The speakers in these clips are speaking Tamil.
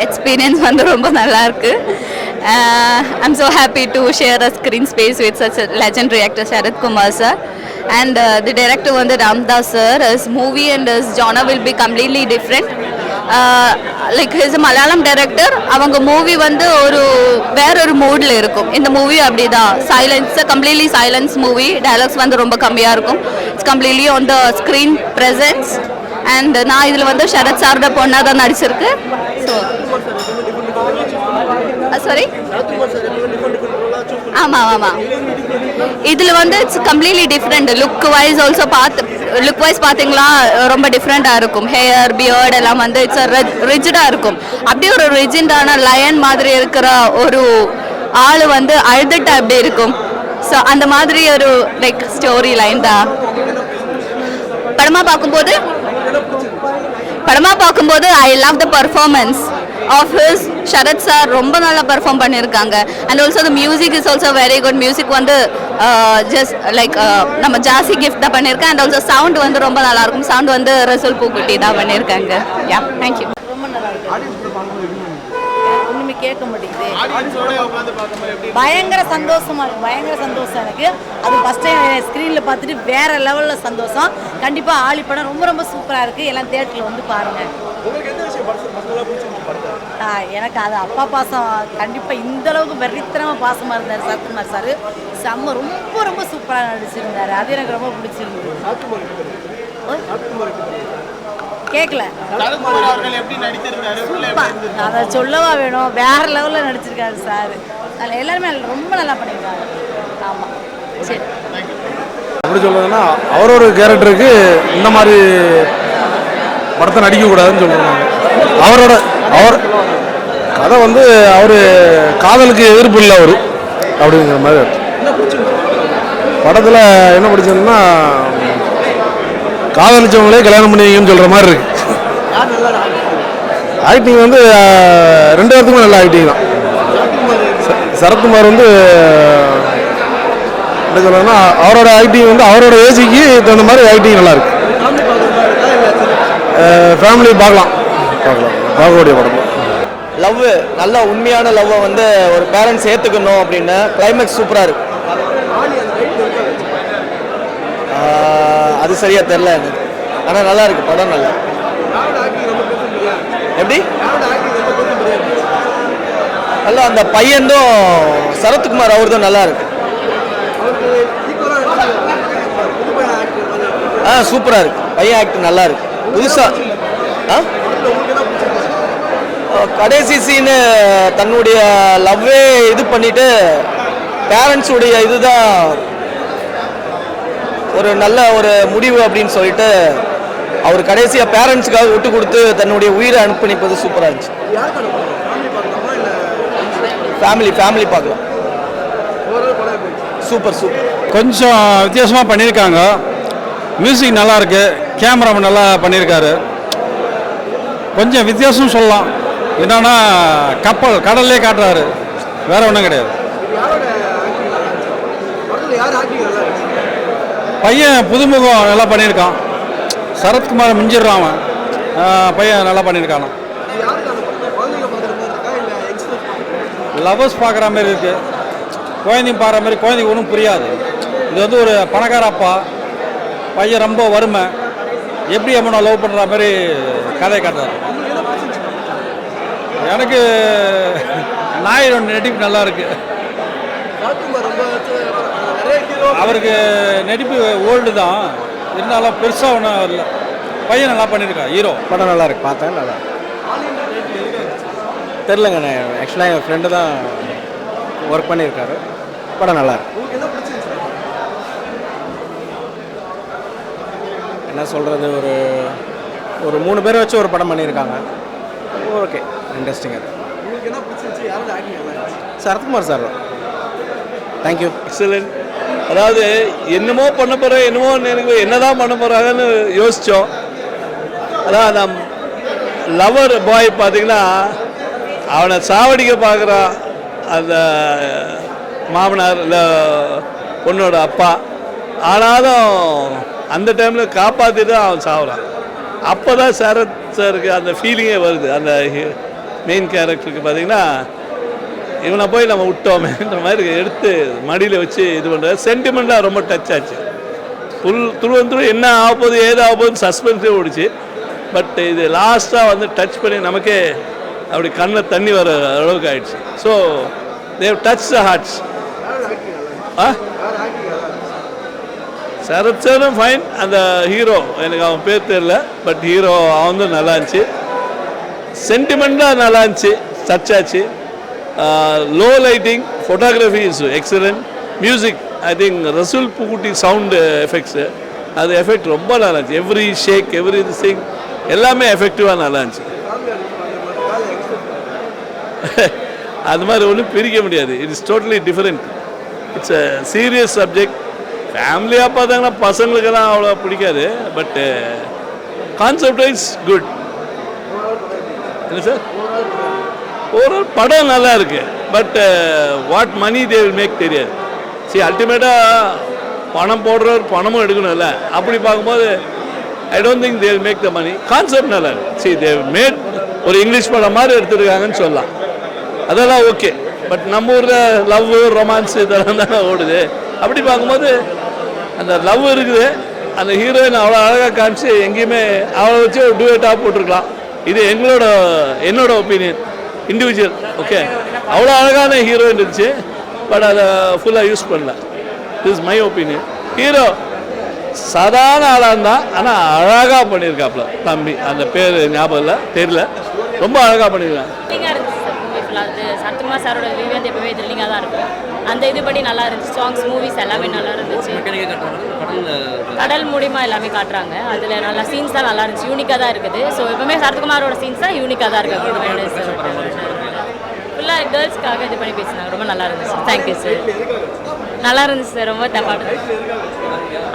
எக்ஸ்பீரியன்ஸ் வந்து ரொம்ப நல்லா இருக்கு. I'm so happy to share a screen space with such a legendary actor Sharath Kumar sir, and the director வந்து Ramdas sir. His movie and his genre will be completely different. Like his Malayalam director, அவங்க மூவி வந்து வேற ஒரு மூட்ல இருக்கும். இந்த மூவி அப்படிதான், silence, completely silence movie. Dialogues வந்து ரொம்ப கம்மியா இருக்கும். It's completely on the screen presence. And நான் இதில் வந்து ஷரத் சாரோட பொண்ணாக தான் நடிச்சிருக்கு. ஸோ சாரி, ஆமாம் ஆமாம், இதில் வந்து it's completely different. Look wise also look wise பார்த்தீங்களா ரொம்ப டிஃப்ரெண்ட்டாக இருக்கும். ஹேர், பியர்ட் எல்லாம் வந்து இட்ஸ் ரிஜிடாக இருக்கும். அப்படியே ஒரு ரிஜிடான லயன் மாதிரி இருக்கிற ஒரு ஆள் வந்து அழுதுட்டு அப்படி இருக்கும். ஸோ அந்த மாதிரி ஒரு லைக் ஸ்டோரி லைன் தான். படமாக பார்க்கும்போது I love the performance of his Sarath sir. ரொம்ப நல்லா பர்ஃபார்ம் பண்ணியிருக்காங்க. And also the music is also very good. Music வந்து ஜஸ்ட் லைக் நம்ம ஜாஸ்தி கிஃப்ட் தான் பண்ணியிருக்கேன். அண்ட் ஆல்சோ சவுண்ட் வந்து ரொம்ப நல்லா இருக்கும். சவுண்ட் வந்து ரசூல் பூக்குட்டி தான் பண்ணியிருக்காங்க. யா, தேங்க்யூ. ரொம்ப நல்லா இருக்கு. ஒன்றுமே கேட்க மாட்டேங்குது. பயங்கர சந்தோஷமா இருக்கு. பயங்கர சந்தோஷம் எனக்கு. அது ஃபர்ஸ்ட் டைம் ஸ்க்ரீனில் பார்த்துட்டு வேற லெவலில் சந்தோஷம். கண்டிப்பாக ஆளி படம் ரொம்ப ரொம்ப சூப்பராக இருக்குது. எல்லாம் தேட்டரில் வந்து பாருங்கள். எனக்கு அது அப்பா பாசம் கண்டிப்பாக இந்த அளவுக்கு வெறித்தனமாக பாசமாக இருந்தார் சரத்குமார் சார். செம்ம ரொம்ப ரொம்ப சூப்பராக நடிச்சிருந்தார். அது எனக்கு ரொம்ப பிடிச்சிருந்தது. கேட்கல, அதை சொல்லவா வேணும். வேற லெவலில் நடிச்சிருக்காரு சார். அதில் எல்லாருமே ரொம்ப நல்லா பண்ணியிருக்காரு. ஆமாம், சரி. எப்படி சொல்றதுன்னா, அவரோட கேரக்டருக்கு இந்த மாதிரி படத்தை நடிக்கக்கூடாதுன்னு சொல்கிறாங்க. அவர் கதை வந்து அவர் காதலுக்கு எதிர்ப்பு இல்லை அவர் அப்படிங்கிற மாதிரி. படத்தில் என்ன பிடிச்சதுன்னா, காதலிச்சவங்களே கல்யாணம் பண்ணிங்கன்னு சொல்கிற மாதிரி இருக்கு. ஆக்டிங் வந்து ரெண்டு பேர்த்துக்குமே நல்ல ஆக்டிங் தான். சரத்குமார் வந்து என்ன சொல்கிறேன்னா, அவரோட ஆக்டிங் வந்து அவரோட ஏஜுக்கு தகுந்த மாதிரி ஆக்டிங் நல்லா இருக்கு. ஃபேமிலி பார்க்கக்கூடிய படம். லவ், நல்ல உண்மையான லவ்வை வந்து ஒரு பேரண்ட்ஸ் ஏற்றுக்கணும் அப்படின்னு கிளைமேக்ஸ் சூப்பராக இருக்கு. அது சரியா தெரில எனக்கு, ஆனால் நல்லா இருக்கு படம். நல்லா எப்படி நல்லா அந்த பையன்தும் சரத்குமார் அவர்தான் நல்லா இருக்கு. சூப்பராக இருக்கு. பையன் ஆக்டிங் நல்லா இருக்கு. புதுசாக கடைசி சீனு தன்னுடைய லவ்வே இது பண்ணிட்டு பேரண்ட்ஸுடைய இதுதான் ஒரு நல்ல ஒரு முடிவு அப்படின்னு சொல்லிட்டு அவர் கடைசியாக பேரண்ட்ஸுக்காக விட்டு கொடுத்து தன்னுடைய உயிரை அனுப்பணிப்பது சூப்பராக இருந்துச்சு. ஃபேமிலி பார்க்கலாம். சூப்பர். கொஞ்சம் வித்தியாசமாக பண்ணியிருக்காங்க. மியூசிக் நல்லா இருக்கு. கேமராமேன் நல்லா பண்ணியிருக்காரு. கொஞ்சம் வித்தியாசம் சொல்லலாம். என்னன்னா, கடல்லே காட்டுறாரு, வேற ஒன்றும் கிடையாது. பையன் புதுமுகம் நல்லா பண்ணியிருக்கான். சரத்குமார் மிஞ்சிடுறான். அவன் பையன் நல்லா பண்ணியிருக்கான். லவர்ஸ் பார்க்குற மாதிரி இருக்கு. குழந்தைங்க பார்க்குற மாதிரி. குழந்தைங்க ஒன்றும் புரியாது. இது வந்து ஒரு பணக்கார அப்பா, பையன் ரொம்ப வறுமை, எப்படி அம்மனை லவ் பண்ணுற மாதிரி கதை காட்டுறாரு. எனக்கு நாயோட நடிப்பு நல்லா இருக்கு. அவருக்கு நடிப்பு ஓல்டு தான், இருந்தாலும் பெருசாக ஒன்றும் இல்லை. பையன் நல்லா பண்ணியிருக்கான். ஹீரோ படம் நல்லா இருக்கு. பார்த்தேன். நல்லா தெரிலங்க. நான் ஆக்சுவலாக என் ஃப்ரெண்டு தான் ஒர்க் பண்ணியிருக்காரு. படம் நல்லா இருக்கு. என்ன சொல்கிறது, ஒரு 3 பேரை வச்சு ஒரு படம் பண்ணியிருக்காங்க. ஓகே, இன்ட்ரெஸ்டிங்காக இருக்குது. சரத்குமார் சார் தான். தேங்க்யூ. எக்ஸலண்ட். அதாவது என்னமோ பண்ண போகிறேன், என்னமோ எனக்கு என்னதான் பண்ண போகிறாங்கன்னு யோசித்தோம். அதான் அந்த லவர் பாய் பார்த்தீங்கன்னா, அவனை சாவடிக்க பார்க்குறான் அந்த மாமனார் இல்லை பொண்ணோட அப்பா. ஆனாலும் அந்த டைமில் காப்பாற்றிட்டு அவன் சாவுறான். அப்போ தான் சரத் சாருக்கு அந்த ஃபீலிங்கே வருது. அந்த மெயின் கேரக்டருக்கு பார்த்தீங்கன்னா இவனை போய் நம்ம விட்டோமேன்ற மாதிரி எடுத்து மடியில் வச்சு இது பண்ணுறது சென்டிமெண்ட்டாக ரொம்ப டச் ஆச்சு. துரு என்ன ஆக போகுது ஏது ஆக போகுதுன்னு சஸ்பென்ஸே ஓடிச்சு. பட் இது லாஸ்ட்டாக வந்து டச் பண்ணி நமக்கே அப்படி கண்ணில் தண்ணி வர அளவுக்கு ஆயிடுச்சு. So they touch the hearts. Sarath சாரும் ஃபைன். அந்த ஹீரோ எனக்கு அவன் பேர் தெரியல, பட் ஹீரோ அவன் வந்து நல்லா இருந்துச்சு. சென்டிமெண்ட்டாக நல்லா இருந்துச்சு, டச் ஆச்சு. Low lighting, photography is excellent. Music I think Resul Pookutty sound effects அது எஃபெக்ட் ரொம்ப நல்லா இருந்துச்சு. எவ்ரி ஷேக் எவ்ரி திங் எல்லாமே எஃபெக்டிவாக நல்லா இருந்துச்சு. அது மாதிரி ஒன்றும் பிரிக்க முடியாது. It is totally different. It's a serious subject. ஃபேமிலியாக பார்த்தாங்கன்னா பசங்களுக்கெல்லாம் அவ்வளோ பிடிக்காது. But concept wise good. என்ன சார் ஒரு படம் நல்லா இருக்கு. But what money they will make தெரியாது. சரி அல்டிமேட்டாக பணம் போடுறவர் பணமும் எடுக்கணும்ல. அப்படி பார்க்கும்போது I don't think they will make the money. Concept நல்லா இருக்கு. சரி தே மேட் ஒரு இங்கிலீஷ் படம் மாதிரி எடுத்துருக்காங்கன்னு சொல்லலாம். அதெல்லாம் ஓகே. பட் நம்ம ஊரில் லவ் ரொமான்ஸ் இதெல்லாம் தானே ஓடுது. அப்படி பார்க்கும்போது அந்த லவ் இருக்குது. அந்த ஹீரோயின் அவ்வளோ அழகாக காமிச்சு எங்கேயுமே அவளை வச்சு ஒரு டூயட்டாக போட்டிருக்கலாம். இது என்னோட ஒப்பீனியன், இண்டிவிஜுவல். ஓகே, அவ்வளோ அழகான ஹீரோயின் இருந்துச்சு. பட் அதை ஃபுல்லாக யூஸ் பண்ணல. This is my opinion. Hero சாதாரண ஆளாக இருந்தால் ஆனால் அழகாக பண்ணியிருக்காப்புல தம்பி. அந்த பேர் ஞாபகம் இல்லை, தெரியல. ரொம்ப அழகாக பண்ணியிருக்காங்க. சரத்குமார் சாரோட ரிவ்யூ வந்து எப்பவுமே த்ரில்லிங்காக தான் இருக்கும். அந்த இதுபடி நல்லா இருந்துச்சு. சாங்ஸ் மூவிஸ் எல்லாமே நல்லா இருந்துச்சு. கடல் மூலியமாக எல்லாமே காட்டுறாங்க. அதில் நல்லா சீன்ஸ் தான் நல்லா இருந்துச்சு. யூனிக்காக தான் இருக்குது. ஸோ எப்பவுமே சரத்குமாரோட சீன்ஸ் தான் யூனிக்காக தான் இருக்குது. ஃபுல்லாக கேர்ள்ஸ்க்காக இது பண்ணி பேசினாங்க. ரொம்ப நல்லா இருந்துச்சு. Thank you sir. நல்லா இருந்துச்சு சார். ரொம்ப தப்பாடு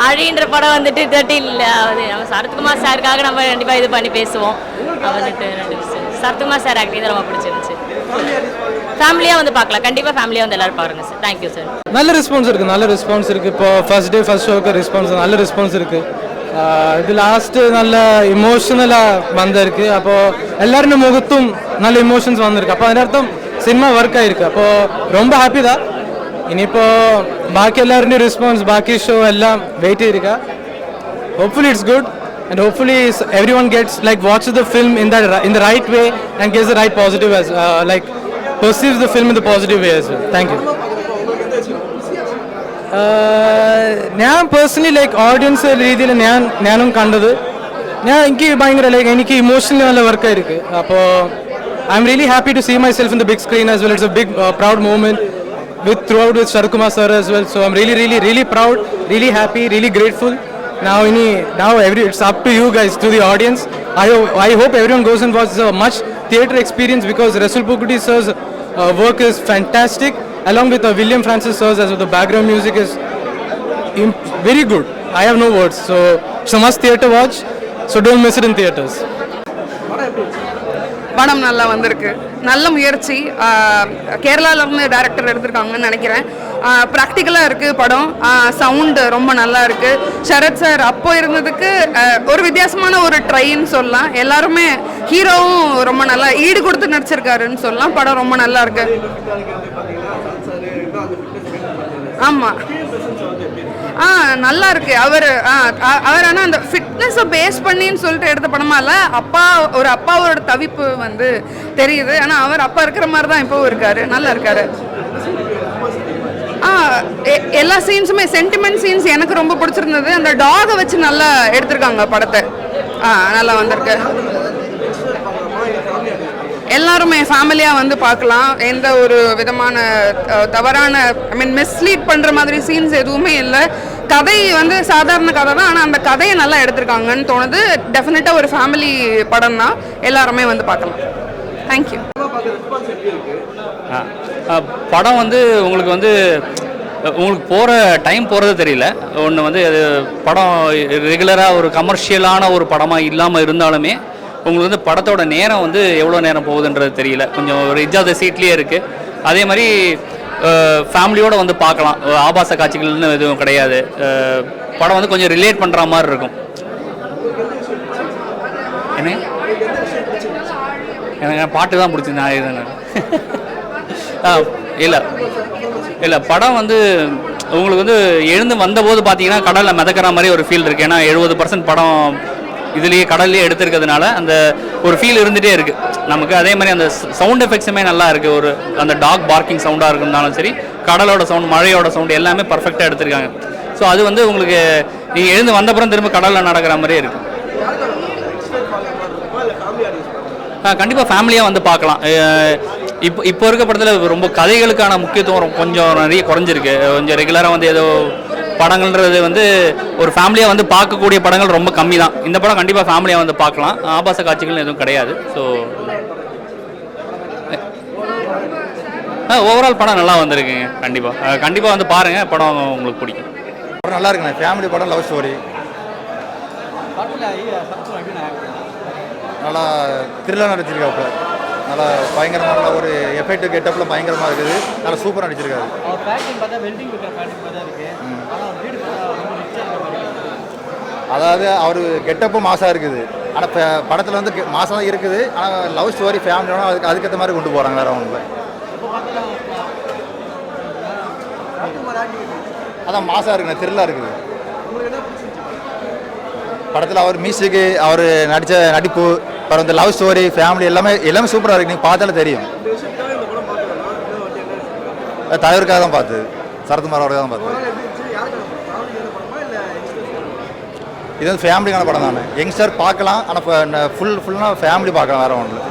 அழின்ற படம் வந்துட்டு 30 இல்லை அது நம்ம சரத்குமார் சாருக்காக நம்ம கண்டிப்பாக இது பண்ணி பேசுவோம். வந்துட்டு சரத்குமார் சார் ஆக்டிங் தான் ரொம்ப பிடிச்சிருந்துச்சு. ஃபேமிலியாக வந்து பார்க்கலாம். கண்டிப்பாக ஃபேமிலியாக வந்து எல்லாரும் பாருங்கள் சார். Thank you sir. நல்ல ரெஸ்பான்ஸ் இருக்குது. இப்போ ஃபர்ஸ்ட் டே ஃபர்ஸ்ட் ஷோக்கு நல்ல ரெஸ்பான்ஸ் இருக்குது. இது லாஸ்ட்டு நல்ல இமோஷனலாக வந்திருக்கு. அப்போது எல்லாருமே முகத்தும் நல்ல இமோஷன்ஸ் வந்திருக்கு. அப்போ அதன் அர்த்தம் சினிமா ஒர்க் ஆகிருக்கு. அப்போது ரொம்ப ஹாப்பி தான். இனியிப்போ பாக்கி எல்லாருமே ரெஸ்பான்ஸ் பாக்கி ஷோ எல்லாம் வெயிட் இருக்கா. Hopefully it's good and hopefully everyone gets watches the film in the right way and gets the right positive as perceives the film in the positive way as well. Thank you. ഞാൻ പേഴ്സണലി ഓഡിയൻസ് രീതിയിൽ ഞാനും കണ്ടത് എനിക്ക് ഭയങ്കര എനിക്ക് ഇമോഷണലി നല്ല വർക്കായിരിക്കും. അപ്പോൾ I am really happy to see myself in the big screen as well. It's a big proud movement throughout with Sharkumar sir as well. So I'm really proud, really happy, really grateful. Now it's up to you guys, to the audience. I hope everyone goes and watches a much theatre experience because Rasool Pookutti sir's work is fantastic, along with William Francis sir's as well. The background music is very good. I have no words. So it's a must theatre watch. So don't miss it in theatres. படம் நல்லா வந்திருக்கு. நல்ல முயற்சி. கேரளாவிலேருந்து டைரக்டர் எடுத்திருக்காங்கன்னு நினைக்கிறேன். ப்ராக்டிக்கலாக இருக்குது படம். சவுண்டு ரொம்ப நல்லா இருக்குது. சரத் சார் அப்போ இருந்ததுக்கு ஒரு வித்தியாசமான ஒரு ட்ரைன்னு சொல்லலாம். எல்லாருமே ஹீரோவும் ரொம்ப நல்லா ஈடு கொடுத்து நடிச்சிருக்காருன்னு சொல்லலாம். படம் ரொம்ப நல்லா இருக்கு. ஆமாம், நல்லா இருக்கு. அவர் ஆனால் அந்த ஃபிட்னஸை பேஸ் பண்ணின்னு சொல்லிட்டு எடுத்த படமா இல்லை. அப்பாவோட தவிப்பு வந்து தெரியுது. ஆனால் அவர் அப்பா இருக்கிற மாதிரி தான் இப்போவும் இருக்காரு. நல்லா இருக்காரு. எல்லா சீன்ஸுமே சென்டிமெண்ட் சீன்ஸ் எனக்கு ரொம்ப பிடிச்சிருந்தது. அந்த டாகை வச்சு நல்லா எடுத்திருக்காங்க படத்தை. நல்லா வந்திருக்கு. எல்லாருமே ஃபேமிலியாக வந்து பார்க்கலாம். எந்த ஒரு விதமான தவறான மிஸ்லீட் பண்ணுற மாதிரி சீன்ஸ் எதுவுமே இல்லை. கதை வந்து சாதாரண கதை தான். ஆனால் அந்த கதையை நல்லா எடுத்திருக்காங்கன்னு தோணுது. டெஃபினட்டாக ஒரு ஃபேமிலி படம் தான். எல்லாருமே வந்து பார்க்கலாம். தேங்க்யூ. படம் வந்து உங்களுக்கு போகிற டைம் போகிறது தெரியல. ஒன்று வந்து அது படம் ரெகுலராக ஒரு கமர்ஷியலான ஒரு படமாக இல்லாமல் இருந்தாலுமே உங்களுக்கு படத்தோட நேரம் எவ்வளோ நேரம் போகுதுன்றது தெரியல. கொஞ்சம் ஒரு எட்ஜ் ஆஃப் த சீட்லேயே இருக்குது. அதே மாதிரி ஃபேமிலியோடு பார்க்கலாம். ஆபாச காட்சிகள்னு எதுவும் கிடையாது. படம் கொஞ்சம் ரிலேட் பண்ணுற மாதிரி இருக்கும். என்ன எனக்கு பாட்டு தான் பிடிச்சி நான் எழுதினேன். இல்லை படம் வந்து உங்களுக்கு வந்து எழுந்து வந்தபோது பார்த்தீங்கன்னா கடலில் மிதக்கிற மாதிரி ஒரு ஃபீல் இருக்குது. ஏன்னா 70% படம் இதுலேயே கடல்லையே எடுத்துருக்கிறதுனால அந்த ஒரு ஃபீல் இருந்துகிட்டே இருக்குது நமக்கு. அதே மாதிரி அந்த சவுண்ட் எஃபெக்ட்ஸுமே நல்லா இருக்குது. ஒரு அந்த டாக் பார்க்கிங் சவுண்டாக இருந்தாலும் சரி, கடலோட சவுண்ட், மழையோட சவுண்ட் எல்லாமே பர்ஃபெக்டாக எடுத்திருக்காங்க. ஸோ அது வந்து உங்களுக்கு நீங்கள் எழுந்து வந்தப்புறம் திரும்ப கடலில் நடக்கிற மாதிரியே இருக்குது. கண்டிப்பாக ஃபேமிலியாக வந்து பார்க்கலாம். இப்போ இருக்க படத்தில் ரொம்ப கதைகளுக்கான முக்கியத்துவம் கொஞ்சம் நிறைய குறைஞ்சிருக்கு. கொஞ்சம் ரெகுலராக வந்து ஏதோ படங்கள்ன்றது வந்து ஒரு ஃபேமிலியாக வந்து பார்க்கக்கூடிய படங்கள் ரொம்ப கம்மி தான். இந்த படம் கண்டிப்பாக ஃபேமிலியாக வந்து பார்க்கலாம். ஆபாச காட்சிகள் எதுவும் கிடையாது. ஸோ ஓவரால் படம் நல்லா வந்திருக்குங்க. கண்டிப்பாக வந்து பாருங்கள், படம் உங்களுக்கு பிடிக்கும். படம் நல்லா இருக்குண்ணே. ஃபேமிலி படம், லவ் ஸ்டோரி, நல்லா த்ரில்லர் நடிச்சிருக்காப்புல. நல்லா பயங்கரமான ஒரு எஃபெக்ட் கெட்டப்பில் பயங்கரமாக இருக்குது. நல்லா சூப்பராக நடிச்சிருக்காரு. அதாவது அவர் கெட்டப்பு மாசாக இருக்குது. ஆனால் இப்போ படத்தில் வந்து மாசாக தான் இருக்குது. ஆனால் லவ் ஸ்டோரி ஃபேமிலியோட அதுக்கேற்ற மாதிரி கொண்டு போகிறாங்க. வேறு ஒன்றும் அதான் மாசாக இருக்குண்ணே, த்ரில்லாக இருக்குது. படத்தில் அவர் மியூசிக்கு, அவர் நடித்த நடிப்பு, அப்புறம் இந்த லவ் ஸ்டோரி, ஃபேமிலி எல்லாமே சூப்பராக இருக்குது. நீங்கள் பார்த்தாலே தெரியும். தலைவருக்காக தான் பார்த்தது, சரத்குமார் அவருக்காக தான் பார்த்தது. இது வந்து ஃபேமிலிக்கான படம் தானே. யங்ஸ்டர் பார்க்கலாம், ஆனால் ஃபுல்லாக ஃபேமிலி பார்க்கலாம், வேறு ஒன்றும் இல்லை.